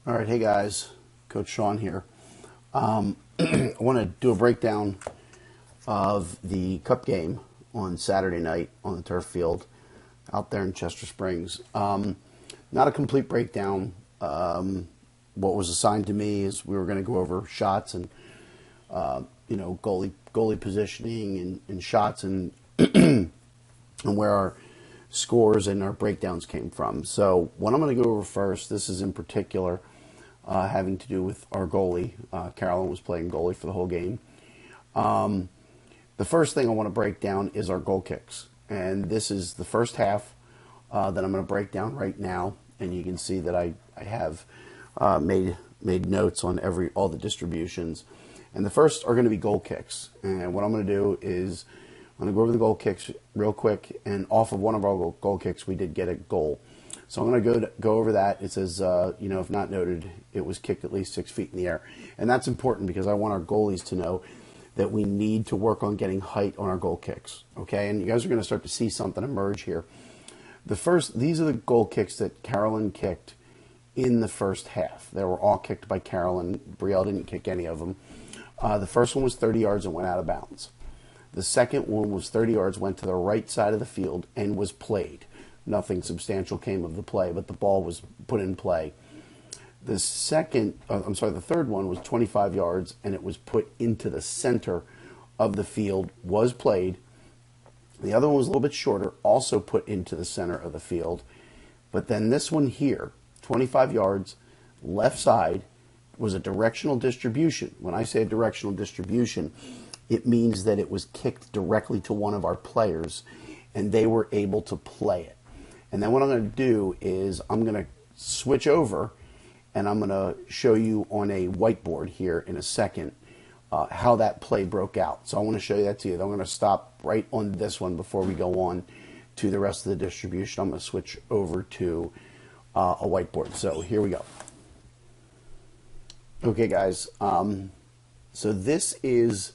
All right, hey guys, Coach Sean here. I want to do a breakdown of the Cup game on Saturday night on the turf field out there in Chester Springs. Not a complete breakdown. What was assigned to me is we were going to go over shots and goalie positioning and shots and and where our scores and our breakdowns came from. So what I'm going to go over first, this is in particular having to do with our goalie. Carolyn was playing goalie for the whole game. The first thing I want to break down is our goal kicks. And this is the first half that I'm going to break down right now. And you can see that I have made notes on all the distributions. And the first are going to be goal kicks. And what I'm going to do is I'm going to go over the goal kicks real quick. And off of one of our goal kicks, we did get a goal. So I'm going to go over that. It says, if not noted, it was kicked at least 6 feet in the air. And that's important because I want our goalies to know that we need to work on getting height on our goal kicks. Okay, and you guys are going to start to see something emerge here. These are the goal kicks that Carolyn kicked in the first half. They were all kicked by Carolyn. Brielle didn't kick any of them. The first one was 30 yards and went out of bounds. The second one was 30 yards, went to the right side of the field and was played. Nothing substantial came of the play, but the ball was put in play. The third one was 25 yards, and it was put into the center of the field, was played. The other one was a little bit shorter, also put into the center of the field. But then this one here, 25 yards, left side, was a directional distribution. When I say a directional distribution, it means that it was kicked directly to one of our players, and they were able to play it. And then what I'm going to do is I'm going to switch over and I'm going to show you on a whiteboard here in a second how that play broke out. So I want to show you that to you. I'm going to stop right on this one before we go on to the rest of the distribution. I'm going to switch over to a whiteboard. So here we go. Okay, guys. So this is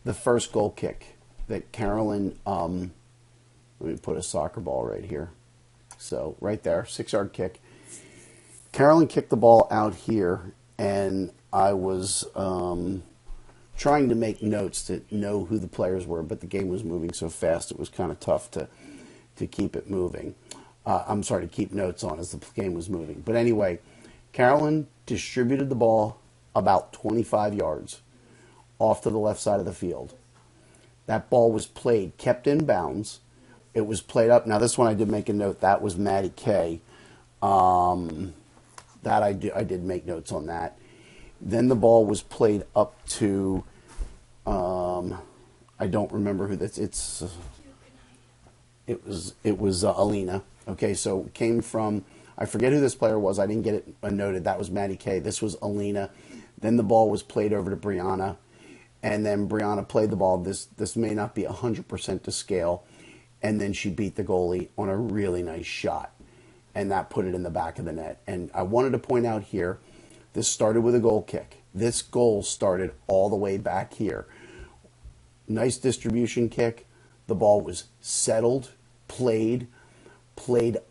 the first goal kick that Carolyn, let me put a soccer ball right here. So right there, 6-yard kick. Carolyn kicked the ball out here, and I was trying to make notes to know who the players were, but the game was moving so fast it was kind of tough to keep it moving. To keep notes on as the game was moving. But anyway, Carolyn distributed the ball about 25 yards off to the left side of the field. That ball was played, kept in bounds. It was played up. Now, this one I did make a note. That was Maddie Kay. That I did make notes on that. Then the ball was played up to, I don't remember who that's. It was Alina. Okay, so it came from, I forget who this player was. I didn't get it noted. That was Maddie Kay. This was Alina. Then the ball was played over to Brianna, and then Brianna played the ball. This may not be 100% to scale. And then she beat the goalie on a really nice shot. And that put it in the back of the net. And I wanted to point out here, this started with a goal kick. This goal started all the way back here. Nice distribution kick. The ball was settled, played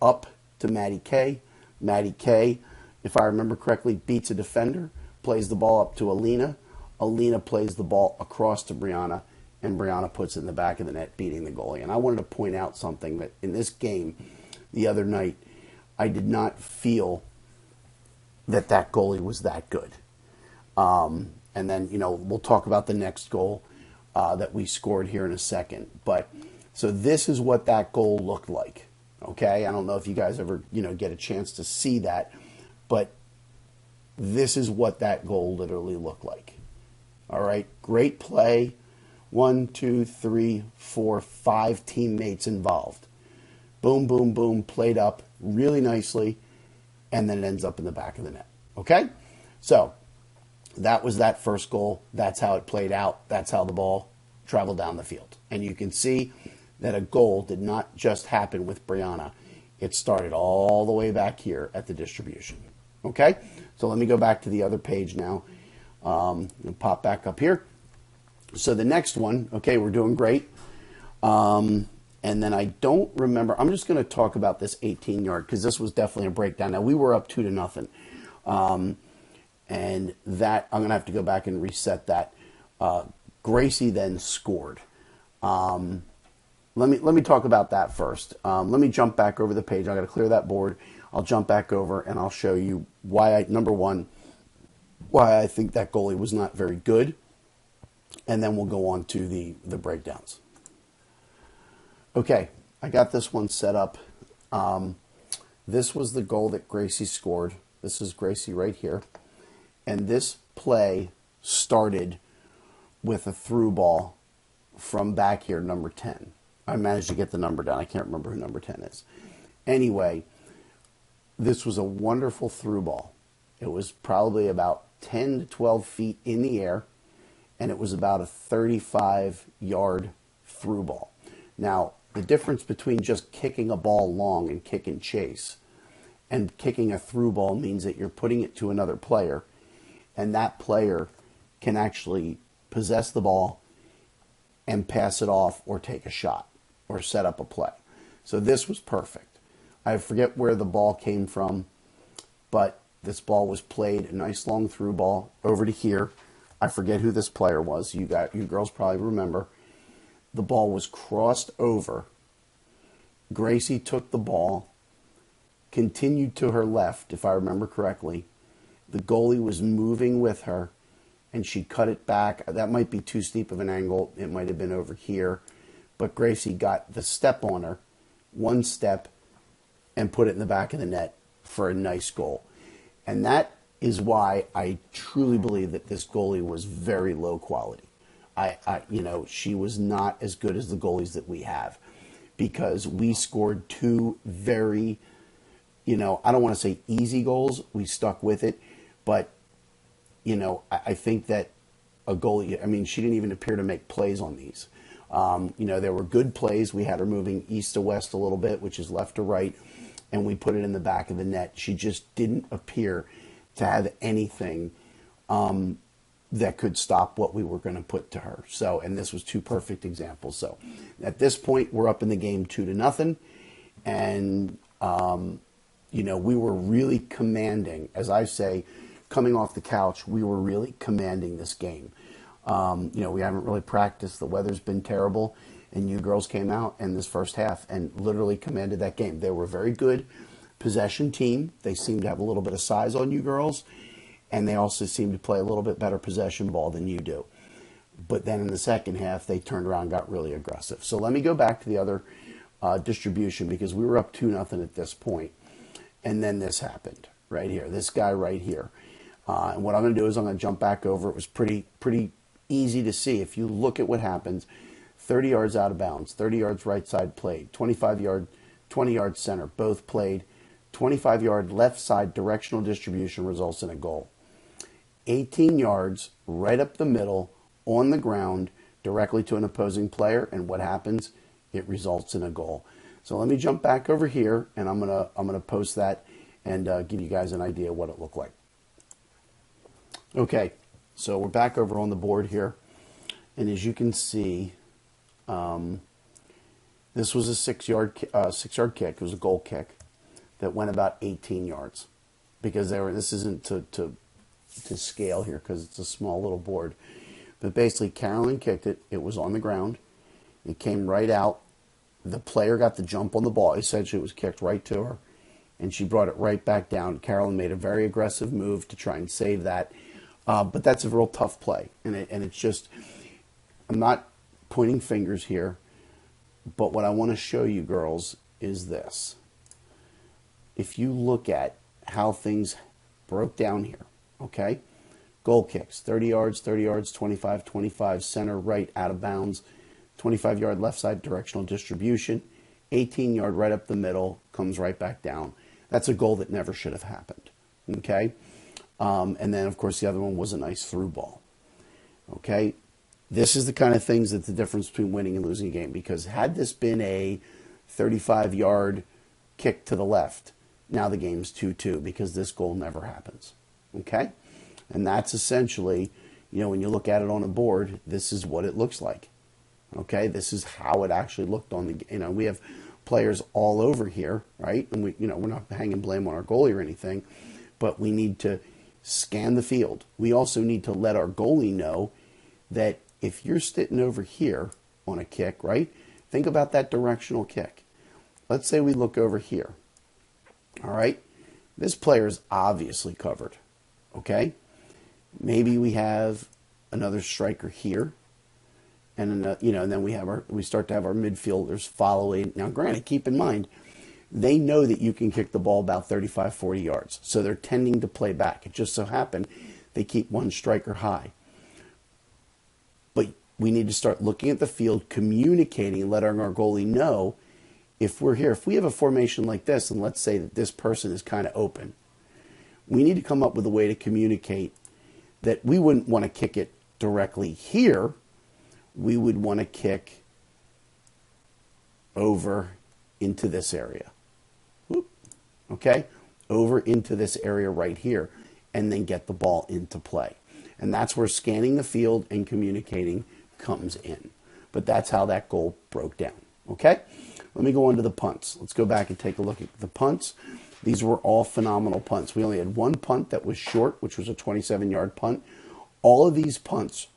up to Maddie Kay. Maddie Kay, if I remember correctly, beats a defender, plays the ball up to Alina. Alina plays the ball across to Brianna. And Brianna puts it in the back of the net, beating the goalie. And I wanted to point out something that in this game the other night, I did not feel that goalie was that good. And then, we'll talk about the next goal that we scored here in a second. But so this is what that goal looked like. Okay, I don't know if you guys ever, get a chance to see that, but this is what that goal literally looked like. All right, great play. 1, 2, 3, 4, 5 teammates involved. Boom, boom, boom, played up really nicely, and then it ends up in the back of the net. Okay? So that was that first goal. That's how it played out. That's how the ball traveled down the field. And you can see that a goal did not just happen with Brianna. It started all the way back here at the distribution. Okay? So let me go back to the other page now. And pop back up here. So the next one, okay, we're doing great. And then I don't remember. I'm just going to talk about this 18-yard because this was definitely a breakdown. Now, we were up 2-0. And that, I'm going to have to go back and reset that. Gracie then scored. Let me talk about that first. Let me jump back over the page. I got to clear that board. I'll jump back over and I'll show you why number one, why I think that goalie was not very good. And then we'll go on to the breakdowns. Okay, I got this one set up. This was the goal that Gracie scored. This is Gracie right here. And this play started with a through ball from back here, number 10. I managed to get the number down. I can't remember who number 10 is. Anyway, this was a wonderful through ball. It was probably about 10 to 12 feet in the air, and it was about a 35-yard through ball. Now, the difference between just kicking a ball long and kick and chase and kicking a through ball means that you're putting it to another player, and that player can actually possess the ball and pass it off or take a shot or set up a play. So this was perfect. I forget where the ball came from, but this ball was played, a nice long through ball over to here. I forget who this player was. You girls probably remember. The ball was crossed over. Gracie took the ball, continued to her left, if I remember correctly. The goalie was moving with her, and she cut it back. That might be too steep of an angle. It might have been over here. But Gracie got the step on her, one step, and put it in the back of the net for a nice goal. And that is why I truly believe that this goalie was very low quality. She was not as good as the goalies that we have, because we scored two very, I don't want to say easy goals. We stuck with it, but, I think that a goalie, she didn't even appear to make plays on these. There were good plays. We had her moving east to west a little bit, which is left to right, and we put it in the back of the net. She just didn't appear to have anything that could stop what we were going to put to her. So, and this was two perfect examples. So, at this point, we're up in the game 2-0, and we were really commanding, as I say, coming off the couch. We were really commanding this game. We haven't really practiced. The weather's been terrible, and you girls came out in this first half and literally commanded that game. They were a very good possession team. They seemed to have a little bit of size on you girls, and they also seemed to play a little bit better possession ball than you do. But then in the second half, they turned around and got really aggressive. So let me go back to the other distribution, because we were up 2-0 at this point, and then this happened right here. This guy right here. And what I'm going to do is I'm going to jump back over. It was pretty easy to see. If you look at what happens, 30 yards out of bounds, 30 yards right side played, 25-yard, 20-yard center, both played, 25-yard left side directional distribution results in a goal. 18 yards right up the middle on the ground directly to an opposing player, and what happens? It results in a goal. So let me jump back over here, and I'm gonna post that and give you guys an idea of what it looked like. Okay, so we're back over on the board here, and as you can see, this was a 6-yard kick. It was a goal kick that went about 18 yards, because this isn't to scale here because it's a small little board. But basically, Carolyn kicked it. It was on the ground. It came right out. The player got the jump on the ball. Essentially, it was kicked right to her, and she brought it right back down. Carolyn made a very aggressive move to try and save that. But that's a real tough play. And it's just, I'm not pointing fingers here, but what I want to show you girls is this. If you look at how things broke down here, okay? Goal kicks, 30 yards, 25, 25, center, right, out of bounds, 25-yard left side directional distribution, 18-yard right up the middle, comes right back down. That's a goal that never should have happened, okay? And then, of course, the other one was a nice through ball, okay? This is the kind of things that's the difference between winning and losing a game, because had this been a 35-yard kick to the left, now the game's 2-2, because this goal never happens, okay? And that's essentially, when you look at it on a board, this is what it looks like, okay? This is how it actually looked on the, we have players all over here, right? And we're not hanging blame on our goalie or anything, but we need to scan the field. We also need to let our goalie know that if you're sitting over here on a kick, right? Think about that directional kick. Let's say we look over here. All right? This player is obviously covered. Okay? Maybe we have another striker here. And and then we start to have our midfielders following. Now, granted, keep in mind, they know that you can kick the ball about 35, 40 yards. So they're tending to play back. It just so happened they keep one striker high. But we need to start looking at the field, communicating, letting our goalie know if we're here. If we have a formation like this, and let's say that this person is kind of open, we need to come up with a way to communicate that we wouldn't want to kick it directly here. We would want to kick over into this area. Okay? Over into this area right here, and then get the ball into play. And that's where scanning the field and communicating comes in. But that's how that goal broke down. Okay? Let me go on to the punts. Let's go back and take a look at the punts. These were all phenomenal punts. We only had one punt that was short, which was a 27-yard punt. All of these punts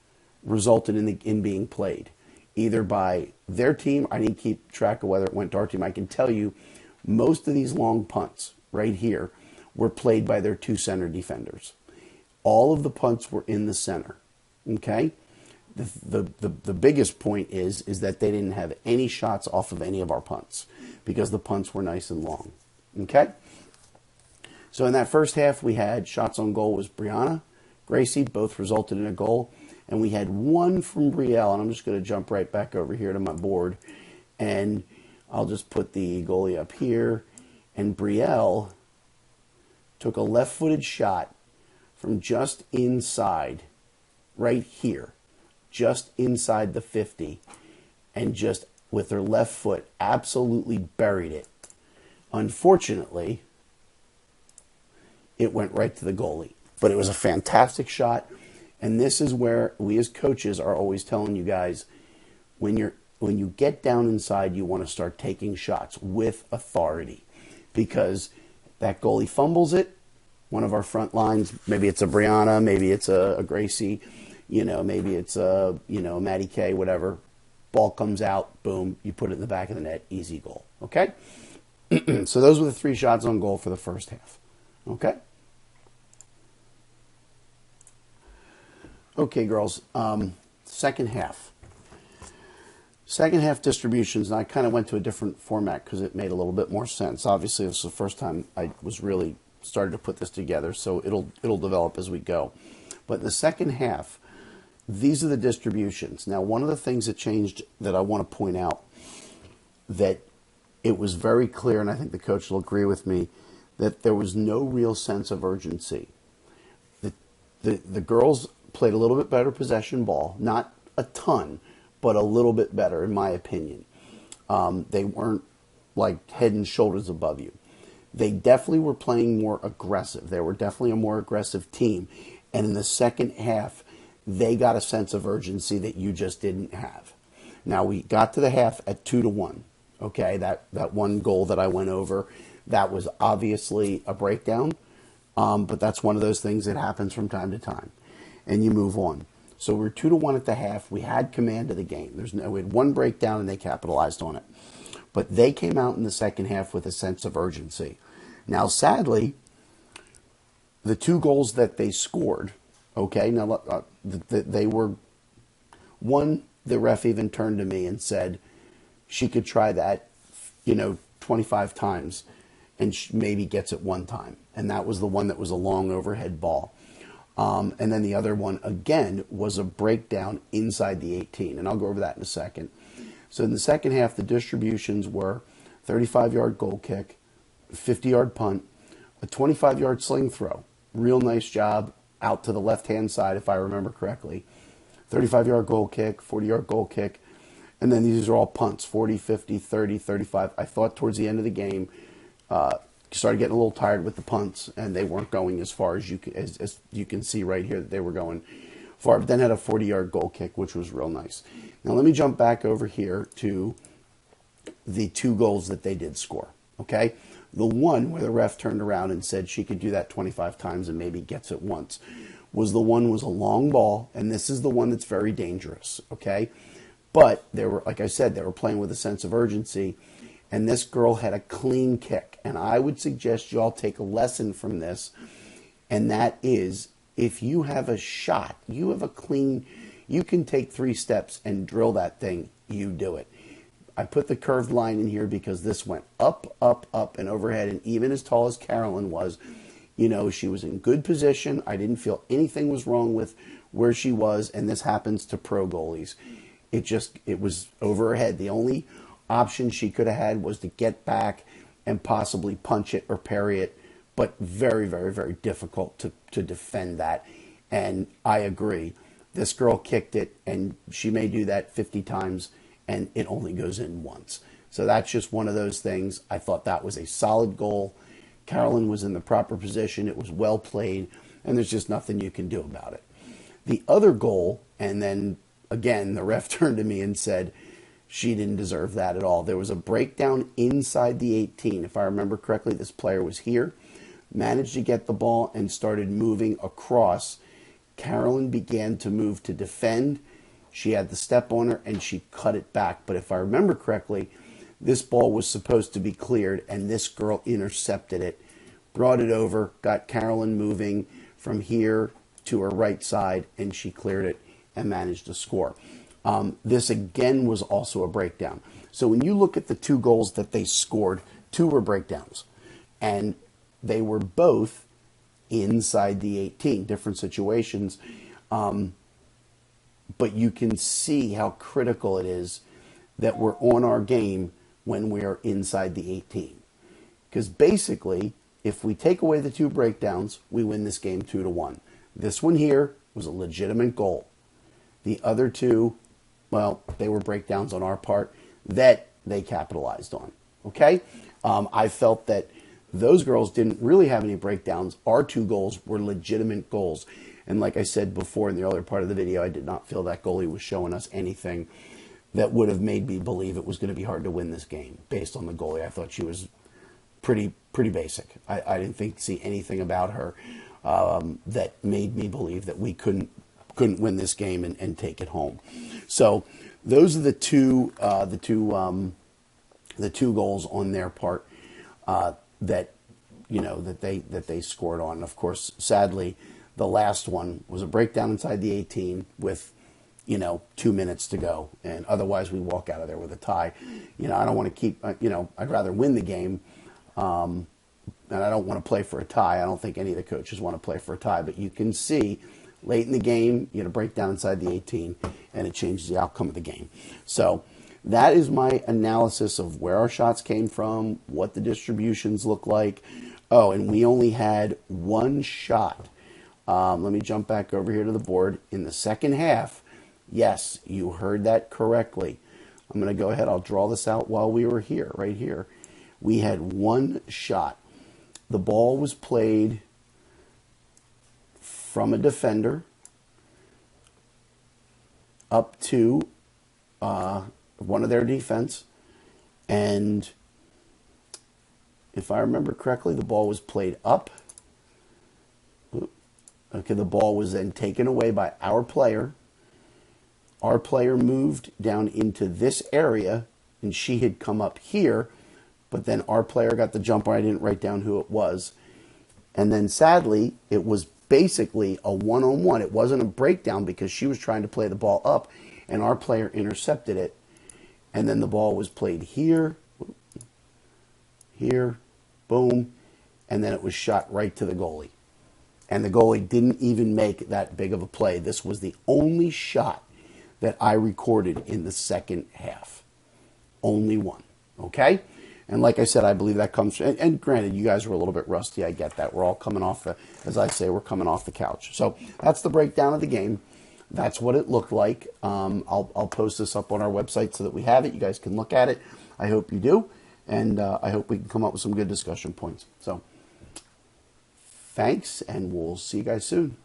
resulted in being played, either by their team. I didn't keep track of whether it went to our team. I can tell you most of these long punts right here were played by their two center defenders. All of the punts were in the center. Okay? The biggest point is that they didn't have any shots off of any of our punts because the punts were nice and long. Okay? So in that first half, we had shots on goal was Brianna, Gracie, both resulted in a goal. And we had one from Brielle, and I'm just going to jump right back over here to my board. And I'll just put the goalie up here. And Brielle took a left-footed shot from just inside, right here, just inside the 50, and just with her left foot absolutely buried it. Unfortunately, it went right to the goalie. But it was a fantastic shot. And this is where we as coaches are always telling you guys, when you get down inside, you want to start taking shots with authority. Because that goalie fumbles it, one of our front lines, maybe it's a Brianna, maybe it's a Gracie, maybe it's a Maddie K, whatever. Ball comes out, boom, you put it in the back of the net, easy goal. Okay? So those were the 3 shots on goal for the first half. Okay? Okay, girls. Second half. Second half distributions, and I kind of went to a different format because it made a little bit more sense. Obviously, this is the first time I was really started to put this together, so it'll develop as we go. But in the second half, these are the distributions. Now, one of the things that changed that I want to point out, that it was very clear, and I think the coach will agree with me, that there was no real sense of urgency. The girls played a little bit better possession ball, not a ton, but a little bit better, in my opinion. They weren't like head and shoulders above you. They definitely were playing more aggressive. They were definitely a more aggressive team. And in the second half, they got a sense of urgency that you just didn't have. Now, we got to the half at 2-1. Okay, that one goal that I went over, that was obviously a breakdown. But that's one of those things that happens from time to time. And you move on. So we're 2-1 at the half. We had command of the game. We had one breakdown, and they capitalized on it. But they came out in the second half with a sense of urgency. Now, sadly, the 2 goals that they scored, okay, now they were, one, the ref even turned to me and said she could try that, 25 times, and maybe gets it 1 time. And that was the one that was a long overhead ball. And then the other one, again, was a breakdown inside the 18. And I'll go over that in a second. So in the second half, the distributions were 35-yard goal kick, 50-yard punt, a 25-yard sling throw. Real nice job out to the left-hand side, if I remember correctly. 35-yard goal kick, 40-yard goal kick. And then these are all punts, 40, 50, 30, 35. I thought towards the end of the game, started getting a little tired with the punts, and they weren't going as far as you can see right here that they were going far. But then had a 40-yard goal kick, which was real nice. Now let me jump back over here to the 2 goals that they did score. Okay, The one where the ref turned around and said she could do that 25 times and maybe gets it once was a long ball, and this is the one that's very dangerous, okay? But they were, like I said, they were playing with a sense of urgency, and this girl had a clean kick. And I would suggest you all take a lesson from this, and that is, if you have a shot, you have a clean, you can take 3 steps and drill that thing, you do it. I put the curved line in here because this went up, up, up, and overhead, and even as tall as Carolyn was, you know, she was in good position. I didn't feel anything was wrong with where she was, and this happens to pro goalies. It was over her head. The only option she could have had was to get back and possibly punch it or parry it, but very, very, very difficult to defend that. And I agree. This girl kicked it, and she may do that 50 times, and it only goes in once. So that's just one of those things. I thought that was a solid goal. Carolyn was in the proper position. It was well played, and there's just nothing you can do about it. The other goal, and then again, the ref turned to me and said she didn't deserve that at all. There was a breakdown inside the 18. If I remember correctly, this player was here, managed to get the ball and started moving across. Carolyn began to move to defend. She had the step on her, and she cut it back. But if I remember correctly, this ball was supposed to be cleared, and this girl intercepted it, brought it over, got Carolyn moving from here to her right side, and she cleared it and managed to score. This again was also a breakdown. So when you look at the 2 goals that they scored, 2 were breakdowns, and they were both inside the 18, different situations. But you can see how critical it is that we're on our game when we are inside the 18. Because basically, if we take away the 2 breakdowns, we win this game 2-1. This one here was a legitimate goal. The other 2, well, they were breakdowns on our part that they capitalized on. Okay? I felt that those girls didn't really have any breakdowns. Our 2 goals were legitimate goals. And like I said before in the earlier part of the video, I did not feel that goalie was showing us anything that would have made me believe it was going to be hard to win this game based on the goalie. I thought she was pretty basic. I didn't see anything about her that made me believe that we couldn't win this game and take it home. So those are the two goals on their part that they scored on. Of course, sadly, the last one was a breakdown inside the 18 with 2 minutes to go, and otherwise we walk out of there with a tie. I don't want to keep, I'd rather win the game, and I don't want to play for a tie. I don't think any of the coaches want to play for a tie, but you can see late in the game, you had a breakdown inside the 18, and it changes the outcome of the game. So that is my analysis of where our shots came from, what the distributions look like. Oh, and we only had 1 shot. Let me jump back over here to the board. In the second half, yes, you heard that correctly. I'm going to go ahead. I'll draw this out while we were here, right here. We had 1 shot. The ball was played from a defender up to one of their defense. And if I remember correctly, the ball was played up. Okay, the ball was then taken away by our player. Our player moved down into this area, and she had come up here, but then our player got the jumper. I didn't write down who it was. And then sadly, it was basically a one-on-one. It wasn't a breakdown because she was trying to play the ball up, and our player intercepted it. And then the ball was played here, here, boom, and then it was shot right to the goalie. And the goalie didn't even make that big of a play. This was the only shot that I recorded in the second half. Only 1. Okay? And like I said, I believe that comes... And granted, you guys were a little bit rusty. I get that. We're all coming off the... As I say, we're coming off the couch. So that's the breakdown of the game. That's what it looked like. I'll post this up on our website so that we have it. You guys can look at it. I hope you do. And I hope we can come up with some good discussion points. So... thanks, and we'll see you guys soon.